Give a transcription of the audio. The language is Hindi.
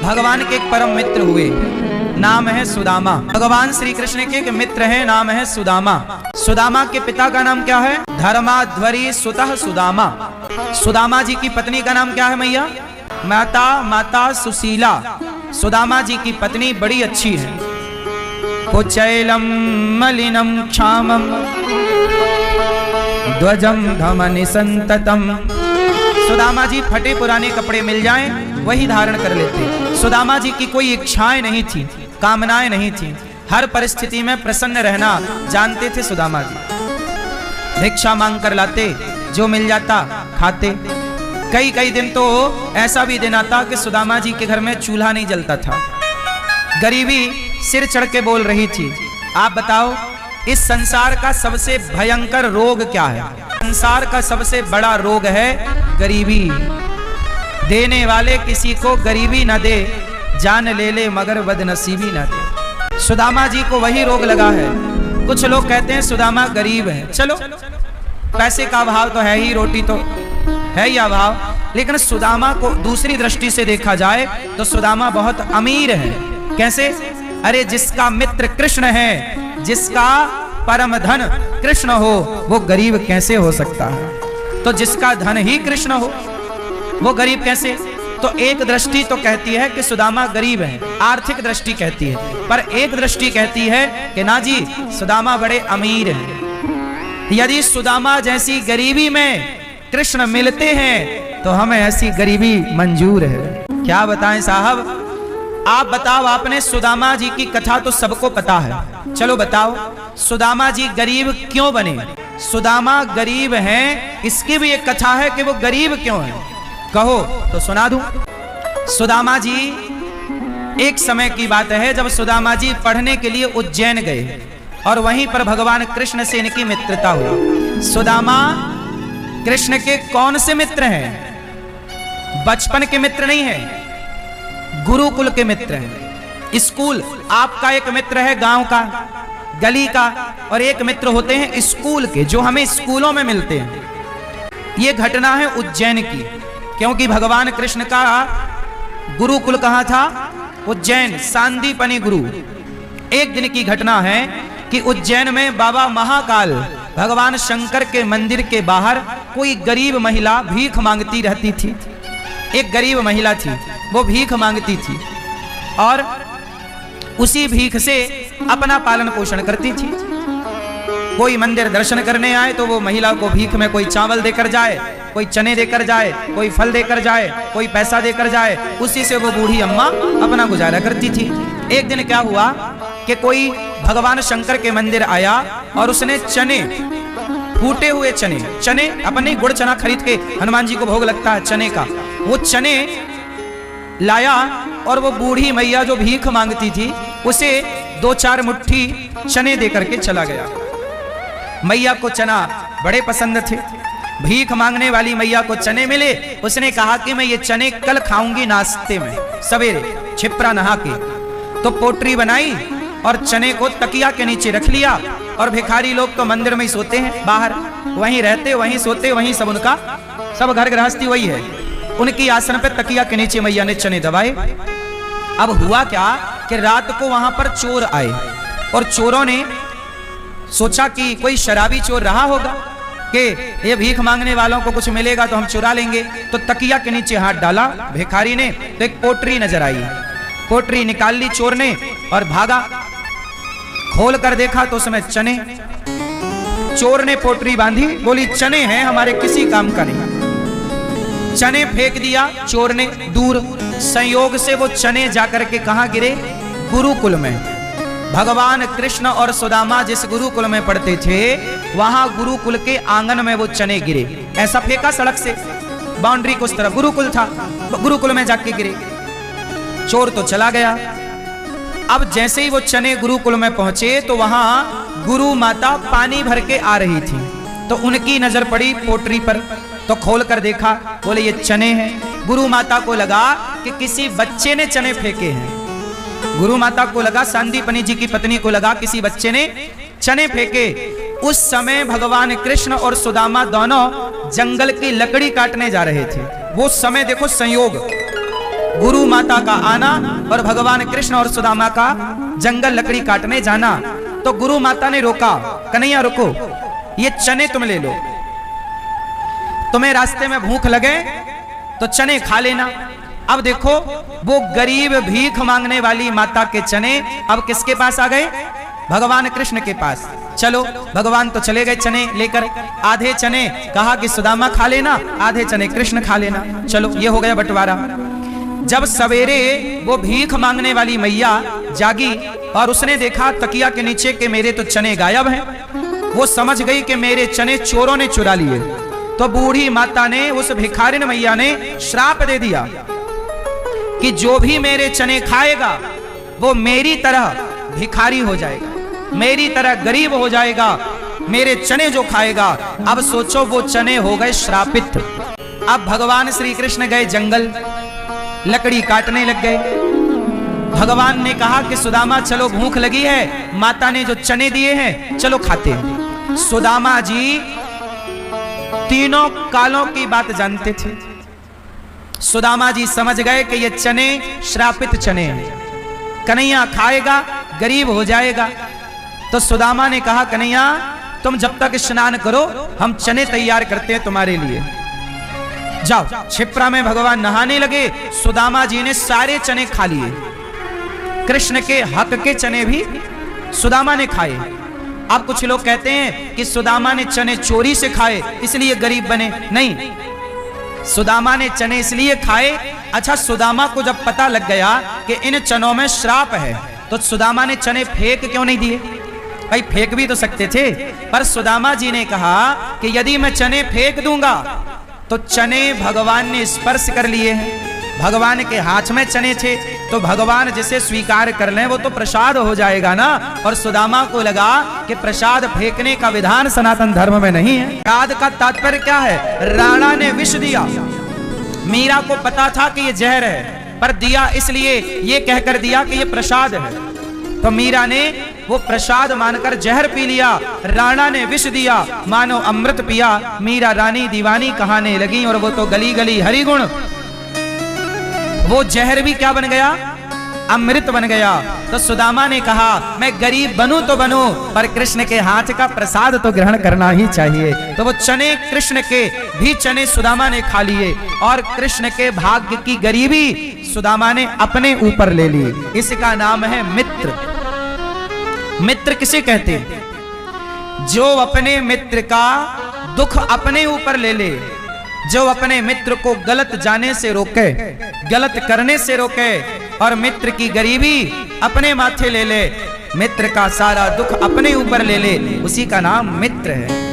भगवान के एक परम मित्र हुए, नाम है सुदामा। भगवान श्री कृष्ण के एक मित्र हैं, नाम है सुदामा। सुदामा के पिता का नाम क्या है? धर्माध्वरी सुतः सुदामा। सुदामा जी की पत्नी का नाम क्या है मैया? माता सुशीला। सुदामा जी की पत्नी बड़ी अच्छी है। कुचैलम मलिनम क्षामम ध्वजम धमनि संततम। सुदामा जी फटे पुराने कपड़े मिल जाएं वही धारण कर लेते। सुदामा जी की कोई इच्छाएं नहीं थी, कामनाएं नहीं थी, हर परिस्थिति में प्रसन्न रहना जानते थे सुदामा जी। भिक्षा मांग कर लाते, जो मिल जाता खाते। कई दिन तो ऐसा भी दिन आता कि सुदामा जी के घर में चूल्हा नहीं जलता था। गरीबी सिर चढ़ के बोल रही थी। आप बताओ, इस संसार का सबसे भयंकर रोग क्या है? संसार का सबसे बड़ा रोग है गरीबी। देने वाले किसी को गरीबी न दे, जान ले ले मगर बदनसीबी न दे। सुदामा जी को वही रोग लगा है। कुछ लोग कहते हैं सुदामा गरीब है। चलो, पैसे का अभाव तो है ही, रोटी तो है ही अभाव, लेकिन सुदामा को दूसरी दृष्टि से देखा जाए तो सुदामा बहुत अमीर है। कैसे? अरे जिसका मित्र कृष्ण है, जिसका परम धन कृष्ण हो, वो गरीब कैसे हो सकता है? तो जिसका धन ही कृष्ण हो, वो गरीब कैसे? तो एक दृष्टि तो कहती है कि सुदामा गरीब है, आर्थिक दृष्टि कहती है, पर एक दृष्टि कहती है कि ना जी, सुदामा बड़े अमीर हैं। यदि सुदामा जैसी गरीबी में कृष्ण मिलते हैं तो हमें ऐसी गरीबी मंजूर है। क्या बताएं साहब? आप बताओ, आपने सुदामा जी की कथा तो सबको पता है। चलो बताओ, सुदामा जी गरीब क्यों बने? सुदामा गरीब हैं, इसकी भी एक कथा है कि वो गरीब क्यों हैं। कहो तो सुना दूं। सुदामा जी, एक समय की बात है जब सुदामा जी पढ़ने के लिए उज्जैन गए और वहीं पर भगवान कृष्ण से इनकी मित्रता हुई। सुदामा कृष्ण के कौन से मित्र हैं? बचपन के मित्र नहीं हैं, गुरुकुल के मित्र हैं। स्कूल, आपका एक मित्र है गांव का, गली का, और एक मित्र होते हैं स्कूल के, जो हमें स्कूलों में मिलते हैं। ये घटना है उज्जैन की, क्योंकि भगवान कृष्ण का गुरुकुल कहाँ था? उज्जैन, सांदीपनि गुरु। एक दिन की घटना है कि उज्जैन में बाबा महाकाल भगवान शंकर के मंदिर के बाहर कोई गरीब महिला भीख मांगती रहती थी। एक गरीब महिला थी, वो भीख मांगती थी और उसी भीख से अपना पालन पोषण करती थी। कोई मंदिर दर्शन करने आए तो वो महिला को भीख में कोई चावल देकर जाए, कोई चने देकर जाए, कोई फल देकर जाए, कोई पैसा देकर जाए, उसी से वो बूढ़ी अम्मा अपना गुजारा करती थी। एक दिन क्या हुआ कि कोई भगवान शंकर के मंदिर आया और उसने चने, फूटे हुए चने अपने गुड़ चना खरीद के, हनुमान जी को भोग लगता है चने का, वो चने लाया और वो बूढ़ी मैया जो भीख मांगती थी उसे 2-4 मुट्ठी चने देकर के चला गया। मैया को चना बड़े पसंद थे। भीख मांगने वाली मैया को चने मिले, उसने कहा कि मैं ये चने कल खाऊंगी नाश्ते में सवेरे, छिपरा नहा के। तो पोटरी बनाई और चने को तकिया के नीचे रख लिया। और भिखारी लोग तो मंदिर में ही सोते हैं, बाहर वहीं रहते, वहीं सोते, वहीं सब उनका सब घर गृहस्थी वही है। उनकी आसन पे तकिया के नीचे मैया ने चने दबाए। अब हुआ क्या कि रात को वहां पर चोर आए और चोरों ने सोचा कि कोई शराबी चोर रहा होगा कि ये भीख मांगने वालों को कुछ मिलेगा तो हम चुरा लेंगे। तो तकिया के नीचे हाथ डाला भिखारी ने तो एक पोटरी नजर आई। पोटरी निकाल ली चोर ने और भागा। खोल कर देखा तो उसमें चने। चोर ने पोटरी बांधी, बोली चने हैं, हमारे किसी काम का नहीं। चने फेंक दिया चोर ने दूर। संयोग से वो चने जाकर के कहां गिरे? गुरुकुल में। भगवान कृष्ण और सुदामा जिस गुरुकुल में पढ़ते थे वहां गुरुकुल के आंगन में वो चने गिरे। ऐसा फेंका सड़क से, बाउंड्री को उस तरफ गुरुकुल था, गुरुकुल में जाके गिरे। चोर तो चला गया। अब जैसे ही वो चने गुरुकुल में पहुंचे तो वहां गुरु माता पानी भर के आ रही थी। तो उनकी नजर पड़ी पोटरी पर, तो खोल कर देखा, बोले ये चने हैं। गुरु माता को लगा कि किसी बच्चे ने चने फेंके हैं। गुरु माता को लगा, सांदीपनि जी की पत्नी को लगा किसी बच्चे ने चने फेंके। उस समय भगवान कृष्ण और सुदामा दोनों जंगल की लकड़ी काटने जा रहे थे। वो समय देखो संयोग, गुरु माता का आना और भगवान कृष्ण और सुदामा का जंगल लकड़ी काटने जाना। तो गुरु माता ने रोका, कन्हैया रुको, ये चने तुम ले लो, तुम्हें रास्ते में भूख लगे तो चने खा लेना। अब देखो वो गरीब भीख मांगने वाली माता के चने अब किसके पास आ गए? भगवान कृष्ण के पास। चलो भगवान तो चले गए चने लेकर, आधे चने कहा कि सुदामा खा लेना, आधे चने कृष्ण खा लेना। चलो ये हो गया बंटवारा। जब सवेरे वो भीख मांगने वाली मैया जागी और उसने देखा तकिया के नीचे के मेरे तो चने गायब हैं, वो समझ गई कि मेरे चने चोरों ने चुरा लिए। तो बूढ़ी माता ने, उस भिखारिन मैया ने श्राप दे दिया कि जो भी मेरे चने खाएगा वो मेरी तरह भिखारी हो जाएगा, मेरी तरह गरीब हो जाएगा, मेरे चने जो खाएगा। अब सोचो वो चने हो गए श्रापित। अब भगवान श्री कृष्ण गए जंगल, लकड़ी काटने लग गए। भगवान ने कहा कि सुदामा चलो भूख लगी है, माता ने जो चने दिए हैं चलो खाते हैं। सुदामा जी तीनों कालों की बात जानते थे। सुदामा जी समझ गए कि ये चने श्रापित चने हैं, कन्हैया खाएगा गरीब हो जाएगा। तो सुदामा ने कहा कन्हैया तुम जब तक स्नान करो हम चने तैयार करते हैं तुम्हारे लिए। जाओ। क्षिप्रा में भगवान नहाने लगे, सुदामा जी ने सारे चने खा लिए। कृष्ण के हक के चने भी सुदामा ने खाए। अब कुछ लोग कहते हैं कि सुदामा ने चने चोरी से खाए इसलिए गरीब बने। नहीं, सुदामा ने चने इसलिए खाए। अच्छा, सुदामा को जब पता लग गया कि इन चनों में श्राप है तो सुदामा ने चने फेंक क्यों नहीं दिए? भाई फेंक भी तो सकते थे, पर सुदामा जी ने कहा कि यदि मैं चने फेंक दूंगा तो चने भगवान ने स्पर्श कर लिए हैं, भगवान के हाथ में चने थे, तो भगवान जिसे स्वीकार कर लें वो तो प्रसाद हो जाएगा ना। और सुदामा को लगा कि प्रसाद फेंकने का विधान सनातन धर्म में नहीं है। प्रसाद का तात्पर्य क्या है? राणा ने विष दिया, मीरा को पता था कि ये जहर है, पर दिया इसलिए ये कहकर दिया कि ये प्रसाद है। तो मीरा ने वो प्रसाद मानकर जहर पी लिया, राणा ने विष दिया, मानो अमृत पिया। मीरा रानी दीवानी कहाने लगी और वो तो गली गली हरि गुण। वो जहर भी क्या बन गया? अमृत बन गया। तो सुदामा ने कहा मैं गरीब बनूं तो बनूं, पर कृष्ण के हाथ का प्रसाद तो ग्रहण करना ही चाहिए। तो वो चने, कृष्ण के भी चने सुदामा ने खा लिए और कृष्ण के भाग्य की गरीबी सुदामा ने अपने ऊपर ले ली। इसका नाम है मित्र। मित्र किसे कहते हैं? जो अपने मित्र का दुख अपने ऊपर ले ले, जो अपने मित्र को गलत जाने से रोके, गलत करने से रोके और मित्र की गरीबी अपने माथे ले ले, मित्र का सारा दुख अपने ऊपर ले ले, उसी का नाम मित्र है।